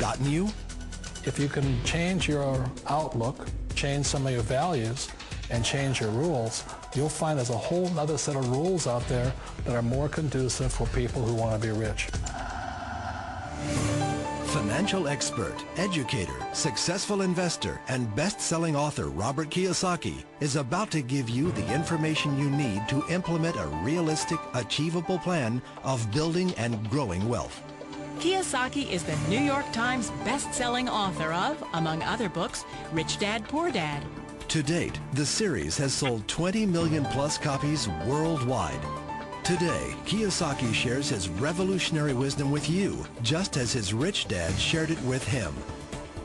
gotten you? If you can change your outlook, change some of your values, and change your rules, you'll find there's a whole other set of rules out there that are more conducive for people who want to be rich. Financial expert, educator, successful investor, and best-selling author Robert Kiyosaki is about to give you the information you need to implement a realistic, achievable plan of building and growing wealth. Kiyosaki is the New York Times best-selling author of, among other books, Rich Dad, Poor Dad. To date, the series has sold 20 million plus copies worldwide. Today, Kiyosaki shares his revolutionary wisdom with you, just as his rich dad shared it with him.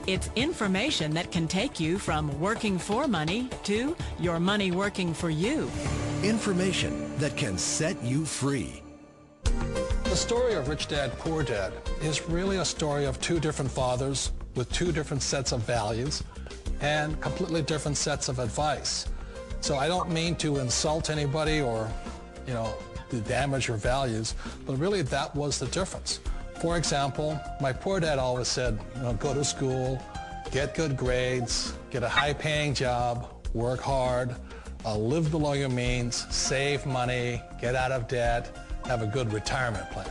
It's information that can take you from working for money to your money working for you. Information that can set you free. The story of Rich Dad, Poor Dad is really a story of two different fathers with two different sets of values and completely different sets of advice. So I don't mean to insult anybody or, to damage your values, but really that was the difference. For example, my poor dad always said, go to school, get good grades, get a high-paying job, work hard, live below your means, save money, get out of debt, have a good retirement plan.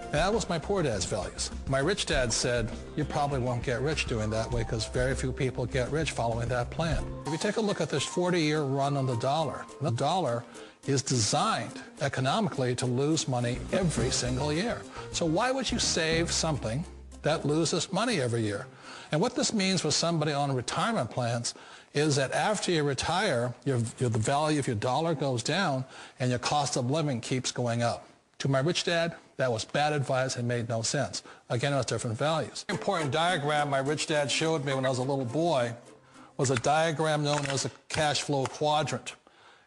And that was my poor dad's values. My rich dad said, you probably won't get rich doing that way because very few people get rich following that plan. If you take a look at this 40-year run on the dollar is designed economically to lose money every single year. So why would you save something that loses money every year? And what this means for somebody on retirement plans is that after you retire, the value of your dollar goes down and your cost of living keeps going up. To my rich dad, that was bad advice and made no sense. Again, it was different values. An important diagram my rich dad showed me when I was a little boy was a diagram known as a cash flow quadrant.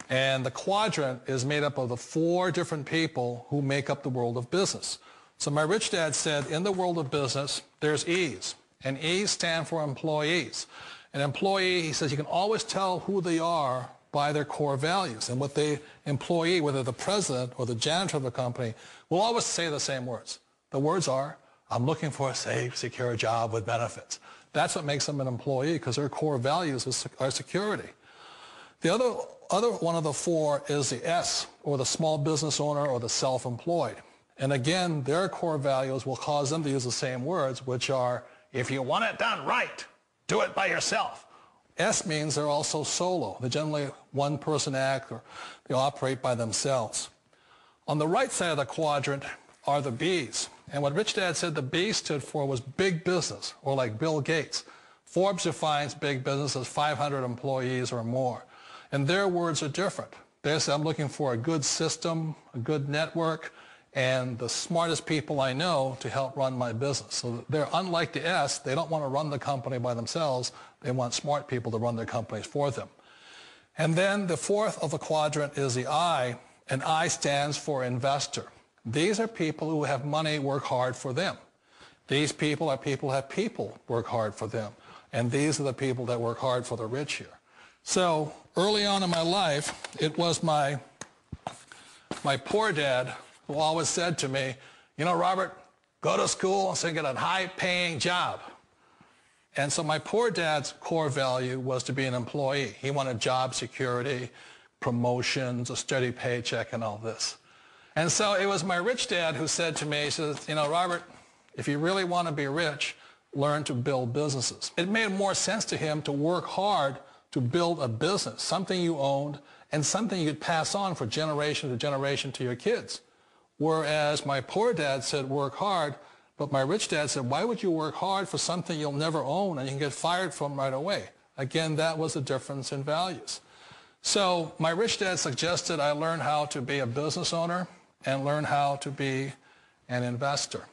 And the quadrant is made up of the four different people who make up the world of business. So my rich dad said, in the world of business, there's E's. And E's stand for employees. An employee, he says, you can always tell who they are by their core values. And what the employee, whether the president or the janitor of the company, will always say the same words. The words are, I'm looking for a safe, secure job with benefits. That's what makes them an employee, because their core values are security. The other one of the four is the S, or the small business owner or the self-employed. And again, their core values will cause them to use the same words, which are, if you want it done right, do it by yourself. S means they're also solo. They're generally one-person act, or they operate by themselves. On the right side of the quadrant are the B's. And what Rich Dad said the B stood for was big business, or like Bill Gates. Forbes defines big business as 500 employees or more. And their words are different. They say, I'm looking for a good system, a good network, and the smartest people I know to help run my business. So they're unlike the S. They don't want to run the company by themselves. They want smart people to run their companies for them. And then the fourth of the quadrant is the I, and I stands for investor. These are people who have money work hard for them. These people are people who have people work hard for them. And these are the people that work hard for the rich here. So early on in my life, it was my poor dad who always said to me, Robert, go to school and get a high-paying job. And so my poor dad's core value was to be an employee. He wanted job security, promotions, a steady paycheck, and all this. And so it was my rich dad who said to me, he says, Robert, if you really want to be rich, learn to build businesses. It made more sense to him to work hard to build a business, something you owned, and something you could pass on for generation to generation to your kids. Whereas my poor dad said work hard, but my rich dad said, why would you work hard for something you'll never own and you can get fired from right away? Again, that was a difference in values. So my rich dad suggested I learn how to be a business owner and learn how to be an investor.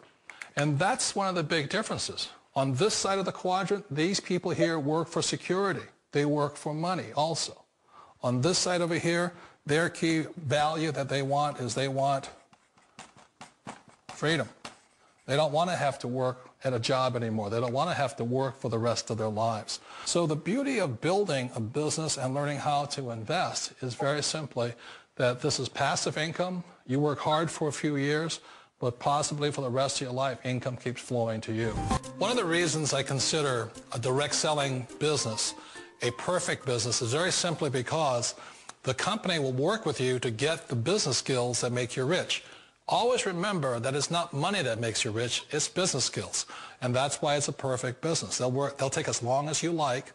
And that's one of the big differences. On this side of the quadrant, these people here work for security. They work for money also. On this side over here, their key value that they want is they want freedom. They don't want to have to work at a job anymore. They don't want to have to work for the rest of their lives. So the beauty of building a business and learning how to invest is very simply that this is passive income. You work hard for a few years, but possibly for the rest of your life, income keeps flowing to you. One of the reasons I consider a direct selling business a perfect business is very simply because the company will work with you to get the business skills that make you rich. Always remember that it's not money that makes you rich, it's business skills. And that's why it's a perfect business. They'll take as long as you like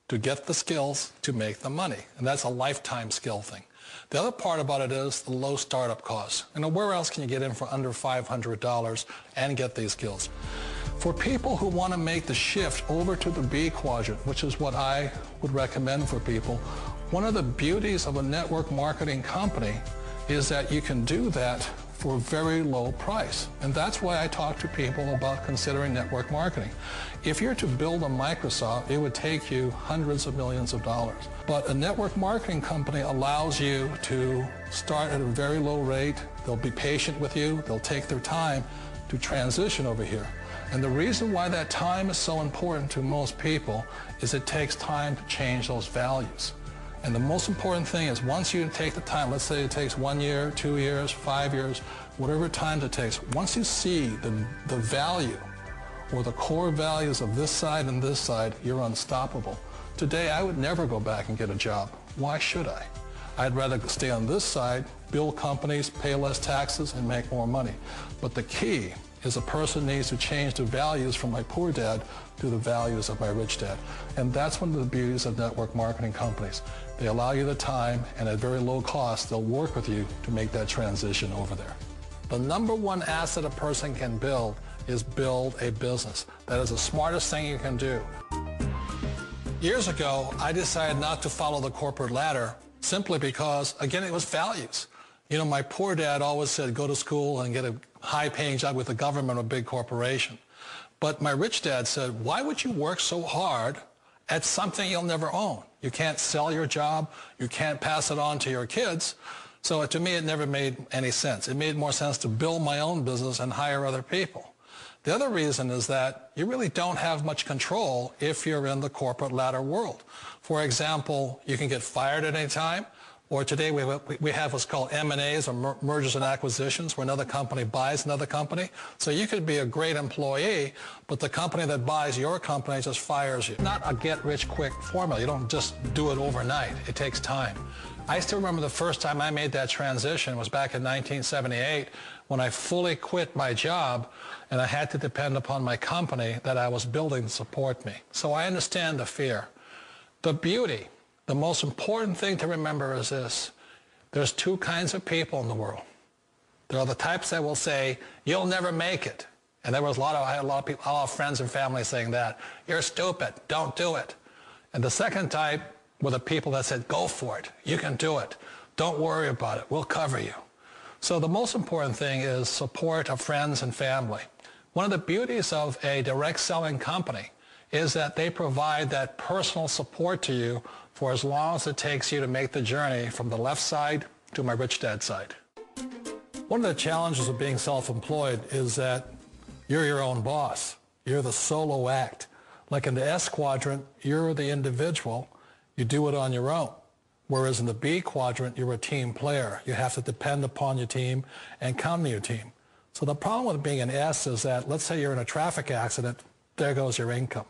to get the skills to make the money. And that's a lifetime skill thing. The other part about it is the low startup costs. Where else can you get in for under $500 and get these skills? For people who want to make the shift over to the B quadrant, which is what I would recommend for people, one of the beauties of a network marketing company is that you can do that for a very low price. And that's why I talk to people about considering network marketing. If you're to build a Microsoft, it would take you hundreds of millions of dollars. But a network marketing company allows you to start at a very low rate. They'll be patient with you. They'll take their time to transition over here. And the reason why that time is so important to most people is it takes time to change those values. And the most important thing is once you take the time, let's say it takes 1 year, 2 years, 5 years, whatever time it takes, once you see the value or the core values of this side and this side, you're unstoppable. Today, I would never go back and get a job. Why should I? I'd rather stay on this side, build companies, pay less taxes, and make more money. But the key is a person needs to change the values from my poor dad to the values of my rich dad. And that's one of the beauties of network marketing companies. They allow you the time, and at very low cost, they'll work with you to make that transition over there. The number one asset a person can build is build a business. That is the smartest thing you can do. Years ago, I decided not to follow the corporate ladder simply because, again, it was values. My poor dad always said, go to school and get a high-paying job with the government or a big corporation. But my rich dad said, why would you work so hard at something you'll never own? You can't sell your job. You can't pass it on to your kids. So to me, it never made any sense. It made more sense to build my own business and hire other people. The other reason is that you really don't have much control if you're in the corporate ladder world. For example, you can get fired at any time. Or today we have what's called M&As, or mergers and acquisitions, where another company buys another company. So you could be a great employee, but the company that buys your company just fires you. Not a get-rich-quick formula. You don't just do it overnight. It takes time. I still remember the first time I made that transition was back in 1978 when I fully quit my job and I had to depend upon my company that I was building to support me. So I understand the fear. The beauty. The most important thing to remember is this. There's two kinds of people in the world. There are the types that will say, you'll never make it. And I had a lot of friends and family saying that. You're stupid. Don't do it. And the second type were the people that said, go for it. You can do it. Don't worry about it. We'll cover you. So the most important thing is support of friends and family. One of the beauties of a direct selling company is that they provide that personal support to you for as long as it takes you to make the journey from the left side to my rich dad side. One of the challenges of being self-employed is that you're your own boss. You're the solo act. Like in the S quadrant, you're the individual. You do it on your own. Whereas in the B quadrant, you're a team player. You have to depend upon your team and count on your team. So the problem with being an S is that, let's say you're in a traffic accident, there goes your income.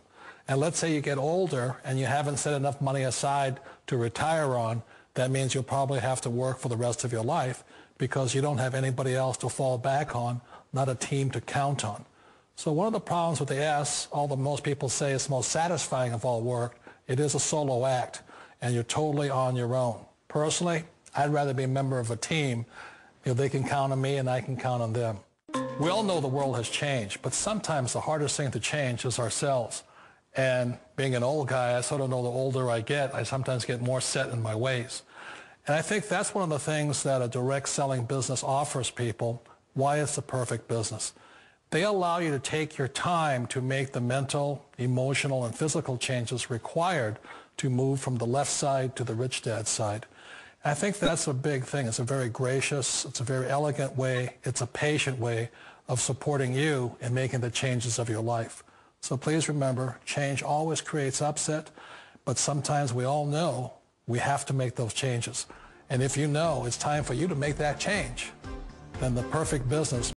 And let's say you get older and you haven't set enough money aside to retire on, that means you'll probably have to work for the rest of your life because you don't have anybody else to fall back on, not a team to count on. So one of the problems with the S, although most people say it's the most satisfying of all work, it is a solo act and you're totally on your own. Personally, I'd rather be a member of a team if they can count on me and I can count on them. We all know the world has changed, but sometimes the hardest thing to change is ourselves. And being an old guy, I sort of know the older I get, I sometimes get more set in my ways. And I think that's one of the things that a direct selling business offers people, why it's the perfect business. They allow you to take your time to make the mental, emotional, and physical changes required to move from the left side to the rich dad side. And I think that's a big thing. It's a very gracious, it's a very elegant way, it's a patient way of supporting you in making the changes of your life. So please remember, change always creates upset, but sometimes we all know we have to make those changes. And if you know it's time for you to make that change, then the perfect business